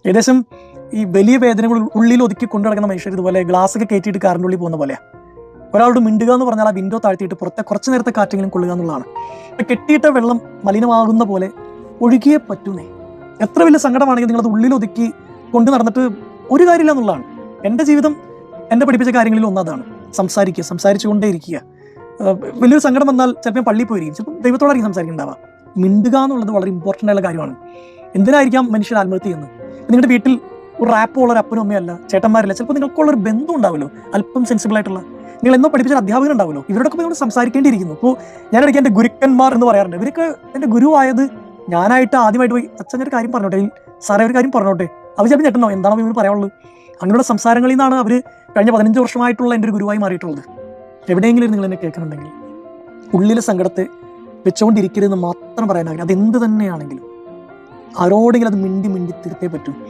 ഏകദേശം ഈ വലിയ വേദനകൾ ഉള്ളിൽ ഒതുക്കി കൊണ്ടു നടക്കുന്ന മനുഷ്യർ ഇതുപോലെ ഗ്ലാസ്സൊക്കെ കയറ്റിയിട്ട് കാറിൻ്റെ ഉള്ളിൽ പോകുന്ന പോലെയാണ്. ഒരാളോട് മിണ്ടുക എന്ന് പറഞ്ഞാൽ ആ വിൻഡോ താഴ്ത്തിയിട്ട് പുറത്തെ കുറച്ച് നേരത്തെ കാറ്റെങ്കിലും കൊള്ളുക എന്നുള്ളതാണ്. കെട്ടിയിട്ട വെള്ളം മലിനമാകുന്ന പോലെ ഒഴുകിയേ പറ്റൂന്നേ. എത്ര വലിയ സങ്കടമാണെങ്കിൽ നിങ്ങളത് ഉള്ളിൽ ഒതുക്കി കൊണ്ട് നടന്നിട്ട് ഒരു കാര്യമില്ല എന്നുള്ളതാണ്. എൻ്റെ ജീവിതം എന്നെ പഠിപ്പിച്ച കാര്യങ്ങളിൽ ഒന്നതാണ്. സംസാരിച്ചുകൊണ്ടേ ഇരിക്കുക. വലിയൊരു സങ്കടം വന്നാൽ ചിലപ്പോൾ പള്ളിയിൽ പോയിരിക്കും, ചിലപ്പോൾ ദൈവത്തോടായിരിക്കും സംസാരിക്കുന്നുണ്ടാവുക. മിണ്ടുക എന്നുള്ളത് വളരെ ഇമ്പോർട്ടൻ്റ് ആയുള്ള കാര്യമാണ്. എന്തിനായിരിക്കാം മനുഷ്യർ ആത്മഹത്യ ചെയ്യുന്നത്? നിങ്ങളുടെ വീട്ടിൽ ഒരു റാപ്പോ ഉള്ള ഒരു അപ്പനും അമ്മയല്ല, ചേട്ടന്മാരില്ല, ചിലപ്പോൾ നിങ്ങൾക്കുള്ളൊരു ബന്ധം ഉണ്ടാവുമല്ലോ, അല്പം സെൻസിബിൾ ആയിട്ടുള്ള. നിങ്ങൾ എന്നോ പഠിപ്പിച്ച അധ്യാപകൻ ഉണ്ടാവുമല്ലോ, ഇവരോടൊക്കെ നമ്മൾ സംസാരിക്കേണ്ടിയിരിക്കുന്നു. ഇപ്പോൾ ഞാനിടയ്ക്ക് എൻ്റെ ഗുരുക്കന്മാർ എന്ന് പറയാറുണ്ട്. ഇവരൊക്കെ എൻ്റെ ഗുരുവായത് ഞാനായിട്ട് ആദ്യമായിട്ട് പോയി അച്ഛൻ ഒരു കാര്യം പറഞ്ഞോട്ടെ, സാറേ ഒരു കാര്യം പറഞ്ഞോട്ടെ, അവർ ചിലപ്പോൾ ഞെട്ടണോ എന്താണോ ഇവർ പറയാനുള്ളത്. അങ്ങനെയുള്ള സംസാരങ്ങളിൽ നിന്നാണ് അവർ കഴിഞ്ഞ 15 വർഷമായിട്ടുള്ള എൻ്റെ ഒരു ഗുരുവായി മാറിയിട്ടുള്ളത്. എവിടെയെങ്കിലും നിങ്ങൾ എന്നെ കേൾക്കുന്നുണ്ടെങ്കിൽ ഉള്ളിലെ സങ്കടത്തെ വെച്ചുകൊണ്ടിരിക്കരുതെന്ന് മാത്രം പറയാനാകില്ല. അതെന്ത് തന്നെയാണെങ്കിലും ആരോടെങ്കിലും അത് മിണ്ടി തീർത്തേ പറ്റൂ.